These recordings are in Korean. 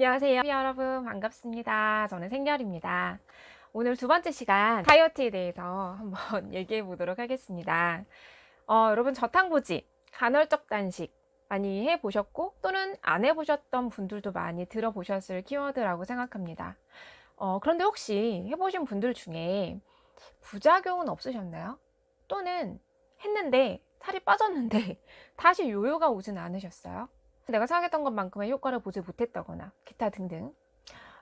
안녕하세요 여러분, 반갑습니다. 저는 생열입니다. 오늘 두 번째 시간 다이어트에 대해서 한번 얘기해 보도록 하겠습니다. 여러분, 저탄고지 간헐적 단식 많이 해보셨고 또는 안 해보셨던 분들도 많이 들어보셨을 키워드라고 생각합니다. 그런데 혹시 해보신 분들 중에 부작용은 없으셨나요? 또는 했는데 살이 빠졌는데 다시 요요가 오진 않으셨어요? 내가 생각했던 것만큼의 효과를 보지 못했다거나 기타 등등,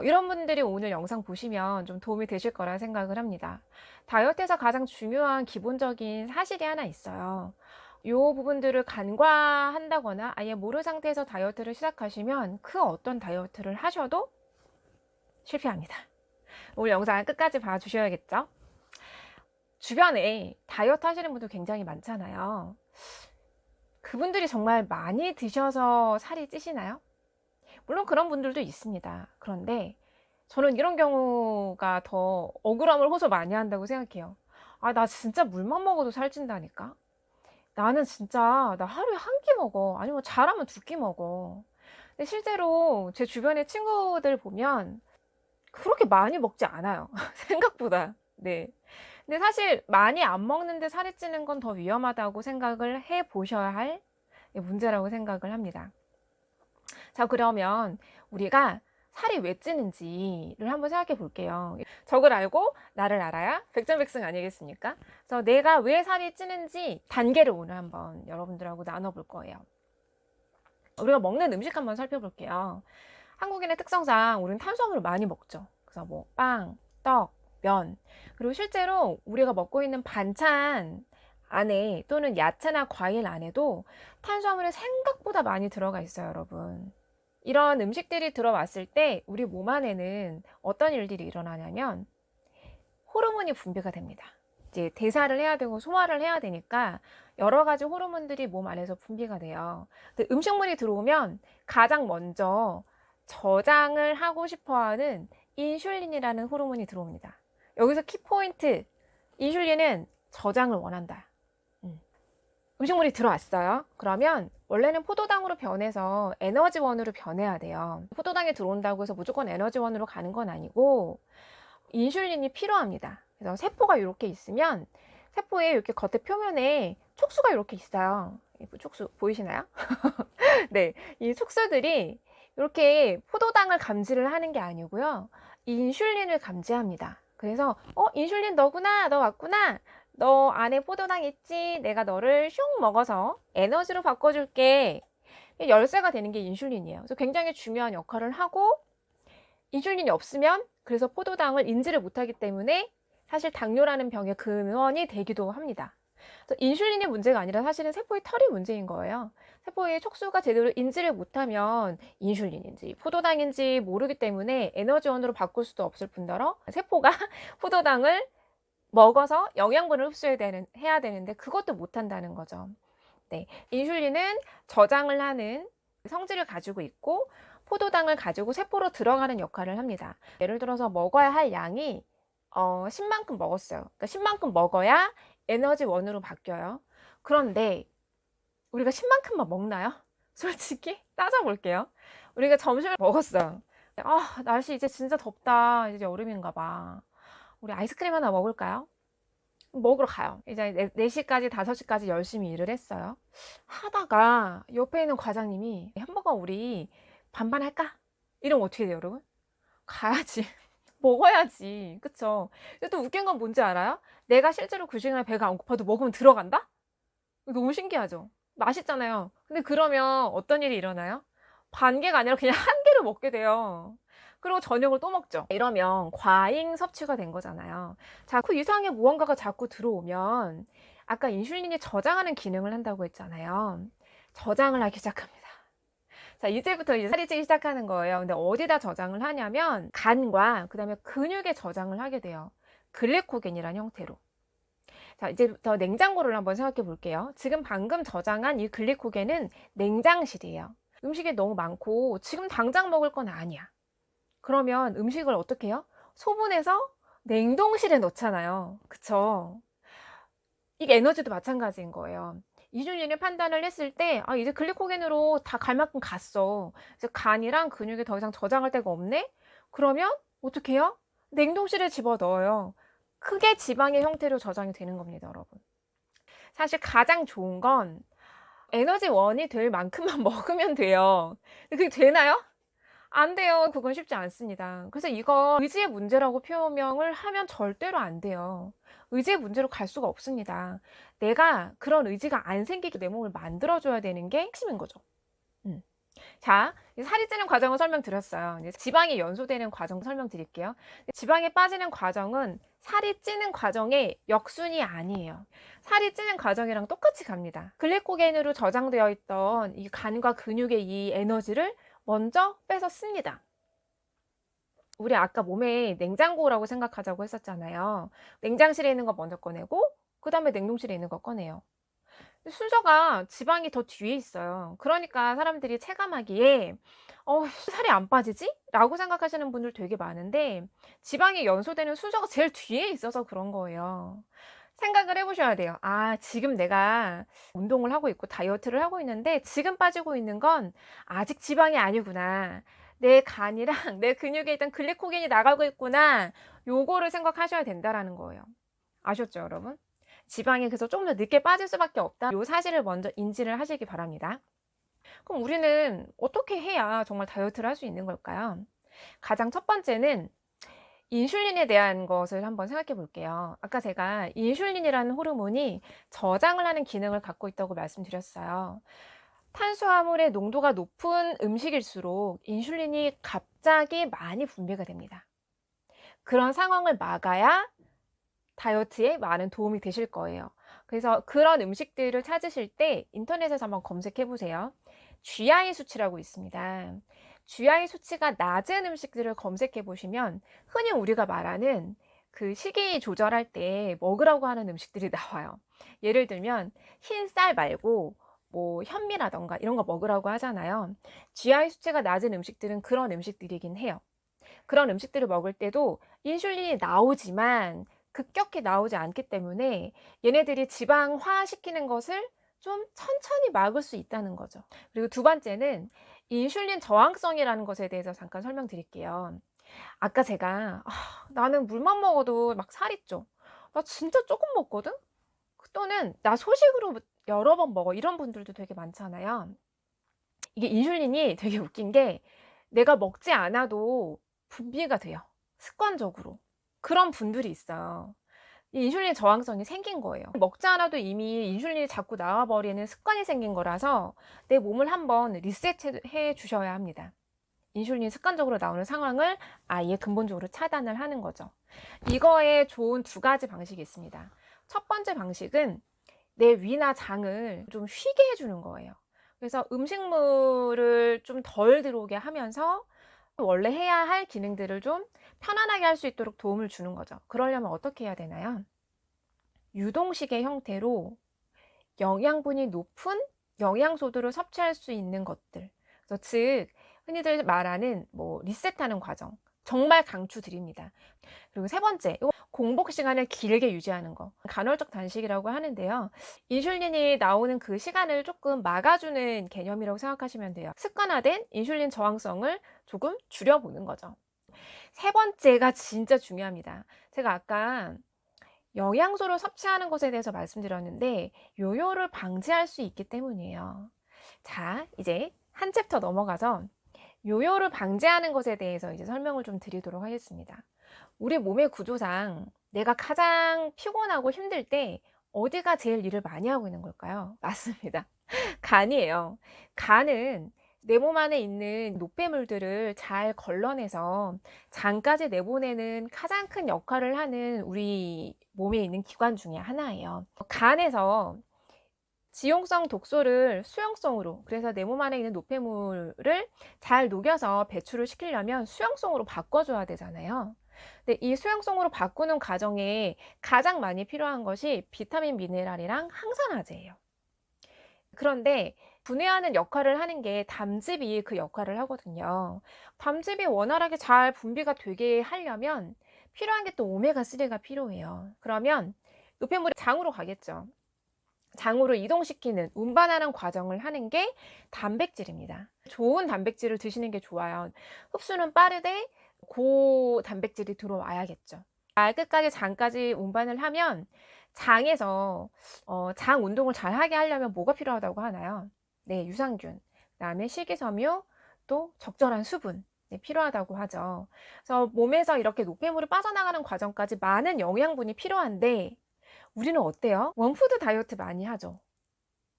이런 분들이 오늘 영상 보시면 좀 도움이 되실 거라 생각을 합니다. 다이어트에서 가장 중요한 기본적인 사실이 하나 있어요. 이 부분들을 간과한다거나 아예 모르는 상태에서 다이어트를 시작하시면 그 어떤 다이어트를 하셔도 실패합니다. 오늘 영상 끝까지 봐주셔야겠죠? 주변에 다이어트 하시는 분들 굉장히 많잖아요. 그분들이 정말 많이 드셔서 살이 찌시나요? 물론 그런 분들도 있습니다. 그런데 저는 이런 경우가 더 억울함을 호소 많이 한다고 생각해요. 나 진짜 물만 먹어도 살찐다니까? 나는 진짜, 나 하루에 한 끼 먹어. 아니면 잘하면 두 끼 먹어. 근데 실제로 제 주변의 친구들 보면 그렇게 많이 먹지 않아요. 생각보다. 네. 근데 사실 많이 안 먹는데 살이 찌는 건 더 위험하다고 생각을 해 보셔야 할 문제라고 생각을 합니다. 자, 그러면 우리가 살이 왜 찌는지를 한번 생각해 볼게요. 적을 알고 나를 알아야 백전백승 아니겠습니까? 그래서 내가 왜 살이 찌는지 단계를 오늘 한번 여러분들하고 나눠볼 거예요. 우리가 먹는 음식 한번 살펴볼게요. 한국인의 특성상 우리는 탄수화물을 많이 먹죠. 그래서 뭐 빵, 떡, 면, 그리고 실제로 우리가 먹고 있는 반찬 안에 또는 야채나 과일 안에도 탄수화물이 생각보다 많이 들어가 있어요, 여러분. 이런 음식들이 들어왔을 때 우리 몸 안에는 어떤 일들이 일어나냐면 호르몬이 분비가 됩니다. 이제 대사를 해야 되고 소화를 해야 되니까 여러 가지 호르몬들이 몸 안에서 분비가 돼요. 근데 음식물이 들어오면 가장 먼저 저장을 하고 싶어하는 인슐린이라는 호르몬이 들어옵니다. 여기서 키포인트, 인슐린은 저장을 원한다. 음식물이 들어왔어요. 그러면 원래는 포도당으로 변해서 에너지원으로 변해야 돼요. 포도당이 들어온다고 해서 무조건 에너지원으로 가는 건 아니고 인슐린이 필요합니다. 그래서 세포가 이렇게 있으면 세포의 이렇게 겉에 표면에 촉수가 이렇게 있어요. 촉수 보이시나요? 네, 이 촉수들이 이렇게 포도당을 감지를 하는 게 아니고요, 인슐린을 감지합니다. 그래서 인슐린 너구나, 너 왔구나, 너 안에 포도당 있지, 내가 너를 슝 먹어서 에너지로 바꿔줄게. 열쇠가 되는 게 인슐린이에요. 그래서 굉장히 중요한 역할을 하고, 인슐린이 없으면 그래서 포도당을 인지를 못하기 때문에 사실 당뇨라는 병의 근원이 되기도 합니다. 그래서 인슐린이 문제가 아니라 사실은 세포의 털이 문제인 거예요. 세포의 촉수가 제대로 인지를 못하면 인슐린인지 포도당인지 모르기 때문에 에너지원으로 바꿀 수도 없을 뿐더러 세포가 포도당을 먹어서 영양분을 해야 되는데 그것도 못한다는 거죠. 네, 인슐린은 저장을 하는 성질을 가지고 있고 포도당을 가지고 세포로 들어가는 역할을 합니다. 예를 들어서 먹어야 할 양이 10만큼 먹었어요. 그러니까 10만큼 먹어야 에너지원으로 바뀌어요. 그런데 우리가 10만큼만 먹나요? 솔직히 따져볼게요. 우리가 점심을 먹었어요. 날씨 이제 진짜 덥다. 이제 여름인가 봐. 우리 아이스크림 하나 먹을까요? 먹으러 가요. 이제 4시까지, 5시까지 열심히 일을 했어요. 하다가 옆에 있는 과장님이 햄버거 우리 반반 할까? 이러면 어떻게 돼요, 여러분? 가야지. 먹어야지. 그쵸? 근데 또 웃긴 건 뭔지 알아요? 내가 실제로 그 시간에 배가 안 고파도 먹으면 들어간다? 너무 신기하죠? 맛있잖아요. 근데 그러면 어떤 일이 일어나요? 반 개가 아니라 그냥 한 개를 먹게 돼요. 그리고 저녁을 또 먹죠. 이러면 과잉 섭취가 된 거잖아요. 자, 그 이상의 무언가가 자꾸 들어오면 아까 인슐린이 저장하는 기능을 한다고 했잖아요. 저장을 하기 시작합니다. 자, 이제부터 이제 살이 찌기 시작하는 거예요. 근데 어디다 저장을 하냐면 간과 그다음에 근육에 저장을 하게 돼요. 글리코겐이라는 형태로. 자, 이제부터 냉장고를 한번 생각해 볼게요. 지금 방금 저장한 이 글리코겐은 냉장실이에요. 음식이 너무 많고 지금 당장 먹을 건 아니야. 그러면 음식을 어떻게 해요? 소분해서 냉동실에 넣잖아요. 그쵸? 이게 에너지도 마찬가지인 거예요. 인슐린의 판단을 했을 때 이제 글리코겐으로 다 갈 만큼 갔어. 이제 간이랑 근육에 더 이상 저장할 데가 없네? 그러면 어떻게 해요? 냉동실에 집어넣어요. 크게 지방의 형태로 저장이 되는 겁니다, 여러분. 사실 가장 좋은 건 에너지원이 될 만큼만 먹으면 돼요. 근데 그게 되나요? 안 돼요. 그건 쉽지 않습니다. 그래서 이거 의지의 문제라고 표명을 하면 절대로 안 돼요. 의지의 문제로 갈 수가 없습니다. 내가 그런 의지가 안 생기게 내 몸을 만들어줘야 되는 게 핵심인 거죠. 자, 살이 찌는 과정을 설명드렸어요. 이제 지방이 연소되는 과정 설명드릴게요. 지방이 빠지는 과정은 살이 찌는 과정의 역순이 아니에요. 살이 찌는 과정이랑 똑같이 갑니다. 글리코겐으로 저장되어 있던 이 간과 근육의 이 에너지를 먼저 빼서 씁니다. 우리 아까 몸에 냉장고라고 생각하자고 했었잖아요. 냉장실에 있는 거 먼저 꺼내고 그 다음에 냉동실에 있는 거 꺼내요. 순서가 지방이 더 뒤에 있어요. 그러니까 사람들이 체감하기에 살이 안 빠지지? 라고 생각하시는 분들 되게 많은데 지방이 연소되는 순서가 제일 뒤에 있어서 그런 거예요. 생각을 해보셔야 돼요. 지금 내가 운동을 하고 있고 다이어트를 하고 있는데 지금 빠지고 있는 건 아직 지방이 아니구나. 내 간이랑 내 근육에 있던 글리코겐이 나가고 있구나. 요거를 생각하셔야 된다라는 거예요. 아셨죠, 여러분? 지방이 그래서 좀 더 늦게 빠질 수밖에 없다. 이 사실을 먼저 인지를 하시기 바랍니다. 그럼 우리는 어떻게 해야 정말 다이어트를 할 수 있는 걸까요? 가장 첫 번째는 인슐린에 대한 것을 한번 생각해 볼게요. 아까 제가 인슐린이라는 호르몬이 저장을 하는 기능을 갖고 있다고 말씀드렸어요. 탄수화물의 농도가 높은 음식일수록 인슐린이 갑자기 많이 분비가 됩니다. 그런 상황을 막아야 다이어트에 많은 도움이 되실 거예요. 그래서 그런 음식들을 찾으실 때 인터넷에서 한번 검색해 보세요. GI 수치라고 있습니다. GI 수치가 낮은 음식들을 검색해 보시면 흔히 우리가 말하는 그 식이 조절할 때 먹으라고 하는 음식들이 나와요. 예를 들면 흰 쌀 말고 뭐 현미라던가 이런 거 먹으라고 하잖아요. GI 수치가 낮은 음식들은 그런 음식들이긴 해요. 그런 음식들을 먹을 때도 인슐린이 나오지만 급격히 나오지 않기 때문에 얘네들이 지방화시키는 것을 좀 천천히 막을 수 있다는 거죠. 그리고 두 번째는 인슐린 저항성이라는 것에 대해서 잠깐 설명드릴게요. 아까 제가 나는 물만 먹어도 막 살이 쪄. 나 진짜 조금 먹거든? 또는 나 소식으로 여러 번 먹어. 이런 분들도 되게 많잖아요. 이게 인슐린이 되게 웃긴 게 내가 먹지 않아도 분비가 돼요. 습관적으로. 그런 분들이 있어요. 이 인슐린 저항성이 생긴 거예요. 먹지 않아도 이미 인슐린이 자꾸 나와버리는 습관이 생긴 거라서 내 몸을 한번 리셋해 주셔야 합니다. 인슐린이 습관적으로 나오는 상황을 아예 근본적으로 차단을 하는 거죠. 이거에 좋은 두 가지 방식이 있습니다. 첫 번째 방식은 내 위나 장을 좀 쉬게 해주는 거예요. 그래서 음식물을 좀 덜 들어오게 하면서 원래 해야 할 기능들을 좀 편안하게 할 수 있도록 도움을 주는 거죠. 그러려면 어떻게 해야 되나요? 유동식의 형태로 영양분이 높은 영양소들을 섭취할 수 있는 것들. 그래서 즉 흔히들 말하는 뭐 리셋하는 과정. 정말 강추드립니다. 그리고 세 번째, 공복 시간을 길게 유지하는 거. 간헐적 단식이라고 하는데요. 인슐린이 나오는 그 시간을 조금 막아주는 개념이라고 생각하시면 돼요. 습관화된 인슐린 저항성을 조금 줄여보는 거죠. 세 번째가 진짜 중요합니다. 제가 아까 영양소를 섭취하는 것에 대해서 말씀드렸는데 요요를 방지할 수 있기 때문이에요. 자, 이제 한 챕터 넘어가서 요요를 방지하는 것에 대해서 이제 설명을 좀 드리도록 하겠습니다. 우리 몸의 구조상 내가 가장 피곤하고 힘들 때 어디가 제일 일을 많이 하고 있는 걸까요? 맞습니다. 간이에요. 간은 내 몸 안에 있는 노폐물들을 잘 걸러내서 장까지 내보내는 가장 큰 역할을 하는 우리 몸에 있는 기관 중에 하나예요. 간에서 지용성 독소를 수용성으로, 그래서 내 몸 안에 있는 노폐물을 잘 녹여서 배출을 시키려면 수용성으로 바꿔줘야 되잖아요. 근데 이 수용성으로 바꾸는 과정에 가장 많이 필요한 것이 비타민, 미네랄이랑 항산화제예요. 그런데 분해하는 역할을 하는 게 담즙이 그 역할을 하거든요. 담즙이 원활하게 잘 분비가 되게 하려면 필요한 게 또 오메가3가 필요해요. 그러면 노폐물이 장으로 가겠죠. 장으로 이동시키는 운반하는 과정을 하는 게 단백질입니다. 좋은 단백질을 드시는 게 좋아요. 흡수는 빠르되 고단백질이 들어와야겠죠. 끝까지 장까지 운반을 하면 장에서 장 운동을 잘 하게 하려면 뭐가 필요하다고 하나요? 네, 유산균, 그다음에 식이섬유, 또 적절한 수분 필요하다고 하죠. 그래서 몸에서 이렇게 노폐물이 빠져나가는 과정까지 많은 영양분이 필요한데 우리는 어때요? 원푸드 다이어트 많이 하죠.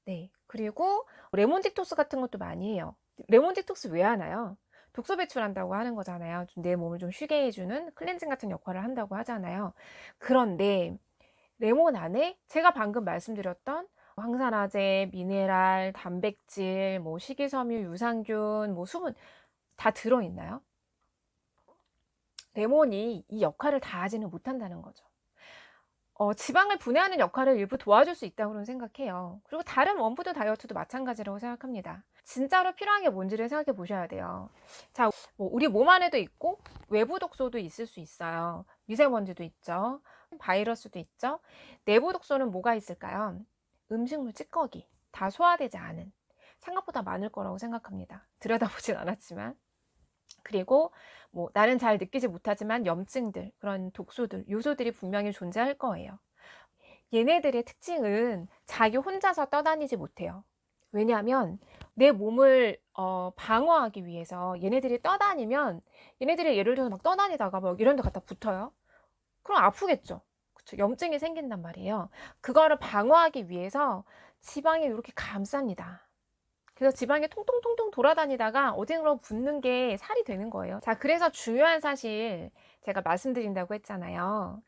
네. 그리고 레몬 디톡스 같은 것도 많이 해요. 레몬 디톡스 왜 하나요? 독소 배출한다고 하는 거잖아요. 내 몸을 좀 쉬게 해주는 클렌징 같은 역할을 한다고 하잖아요. 그런데 레몬 안에 제가 방금 말씀드렸던 항산화제, 미네랄, 단백질, 뭐 식이섬유, 유산균, 뭐 수분 다 들어있나요? 레몬이 이 역할을 다 하지는 못한다는 거죠. 지방을 분해하는 역할을 일부 도와줄 수 있다고 생각해요. 그리고 다른 원푸드 다이어트도 마찬가지라고 생각합니다. 진짜로 필요한 게 뭔지를 생각해 보셔야 돼요. 자, 뭐 우리 몸 안에도 있고 외부 독소도 있을 수 있어요. 미세먼지도 있죠. 바이러스도 있죠. 내부 독소는 뭐가 있을까요? 음식물 찌꺼기, 다 소화되지 않은, 생각보다 많을 거라고 생각합니다. 들여다보진 않았지만. 그리고 뭐 나는 잘 느끼지 못하지만 염증들, 그런 독소들, 요소들이 분명히 존재할 거예요. 얘네들의 특징은 자기 혼자서 떠다니지 못해요. 왜냐하면 내 몸을 방어하기 위해서 얘네들이 떠다니면 얘네들이 예를 들어서 막 떠다니다가 막 이런 데 갖다 붙어요. 그럼 아프겠죠. 그쵸? 염증이 생긴단 말이에요. 그거를 방어하기 위해서 지방에 이렇게 감쌉니다. 그래서 지방이 통통통통 돌아다니다가 어딘가로 붙는 게 살이 되는 거예요. 자, 그래서 중요한 사실 제가 말씀드린다고 했잖아요.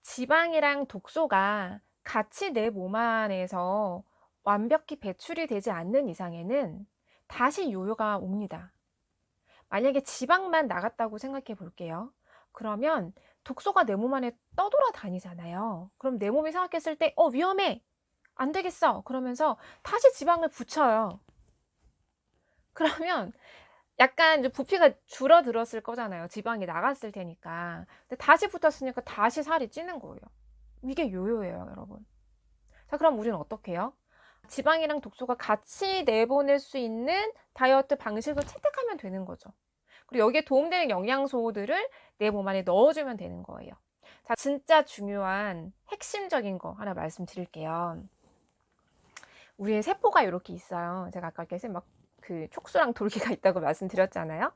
지방이랑 독소가 같이 내 몸 안에서 완벽히 배출이 되지 않는 이상에는 다시 요요가 옵니다. 만약에 지방만 나갔다고 생각해 볼게요. 그러면 독소가 내 몸 안에 떠돌아다니잖아요. 그럼 내 몸이 생각했을 때 위험해! 안 되겠어! 그러면서 다시 지방을 붙여요. 그러면 약간 이제 부피가 줄어들었을 거잖아요. 지방이 나갔을 테니까. 근데 다시 붙었으니까 다시 살이 찌는 거예요. 이게 요요예요, 여러분. 자, 그럼 우리는 어떻게 해요? 지방이랑 독소가 같이 내보낼 수 있는 다이어트 방식을 채택하면 되는 거죠. 그리고 여기에 도움되는 영양소들을 내 몸 안에 넣어주면 되는 거예요. 자, 진짜 중요한 핵심적인 거 하나 말씀드릴게요. 우리의 세포가 이렇게 있어요. 제가 아까 이렇게 막 그 촉수랑 돌기가 있다고 말씀드렸잖아요.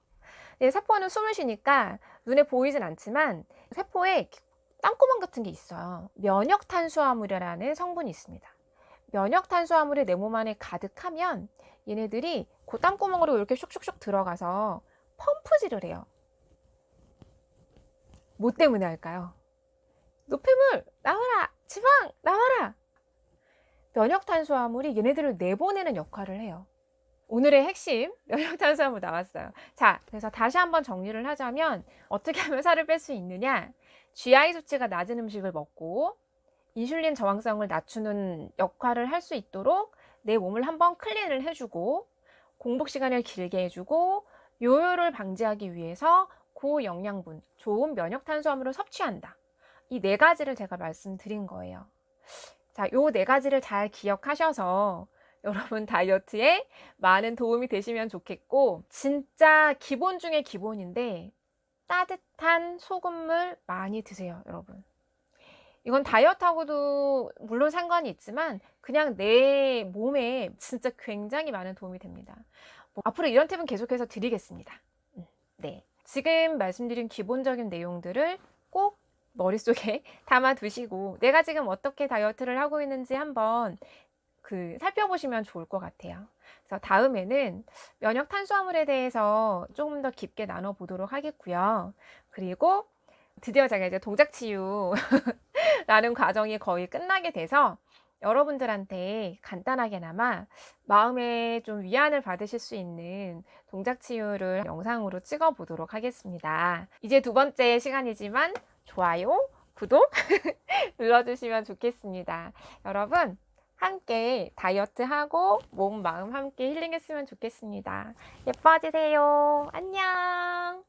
세포는 숨을 쉬니까 눈에 보이진 않지만 세포에 땅구멍 같은 게 있어요. 면역 탄수화물이라는 성분이 있습니다. 면역 탄수화물이 내 몸 안에 가득하면 얘네들이 그 땅구멍으로 이렇게 슉슉슉 들어가서 펌프질을 해요. 뭐 때문에 할까요? 노폐물 나와라! 지방 나와라! 면역 탄수화물이 얘네들을 내보내는 역할을 해요. 오늘의 핵심 면역탄수화물 나왔어요. 자, 그래서 다시 한번 정리를 하자면 어떻게 하면 살을 뺄 수 있느냐? GI 수치가 낮은 음식을 먹고 인슐린 저항성을 낮추는 역할을 할 수 있도록 내 몸을 한번 클린을 해주고 공복 시간을 길게 해주고 요요를 방지하기 위해서 고영양분, 좋은 면역탄수화물을 섭취한다. 이 네 가지를 제가 말씀드린 거예요. 자, 요 네 가지를 잘 기억하셔서 여러분 다이어트에 많은 도움이 되시면 좋겠고, 진짜 기본 중에 기본인데 따뜻한 소금물 많이 드세요, 여러분. 이건 다이어트하고도 물론 상관이 있지만 그냥 내 몸에 진짜 굉장히 많은 도움이 됩니다. 앞으로 이런 팁은 계속해서 드리겠습니다. 네, 지금 말씀드린 기본적인 내용들을 꼭 머릿속에 담아 두시고 내가 지금 어떻게 다이어트를 하고 있는지 한번 살펴보시면 좋을 것 같아요. 그래서 다음에는 면역 탄수화물에 대해서 조금 더 깊게 나눠보도록 하겠고요. 그리고 드디어 제가 이제 동작치유라는 과정이 거의 끝나게 돼서 여러분들한테 간단하게나마 마음에 좀 위안을 받으실 수 있는 동작치유를 영상으로 찍어 보도록 하겠습니다. 이제 두 번째 시간이지만 좋아요, 구독 눌러주시면 좋겠습니다. 여러분 함께 다이어트하고 몸, 마음 함께 힐링했으면 좋겠습니다. 예뻐지세요. 안녕.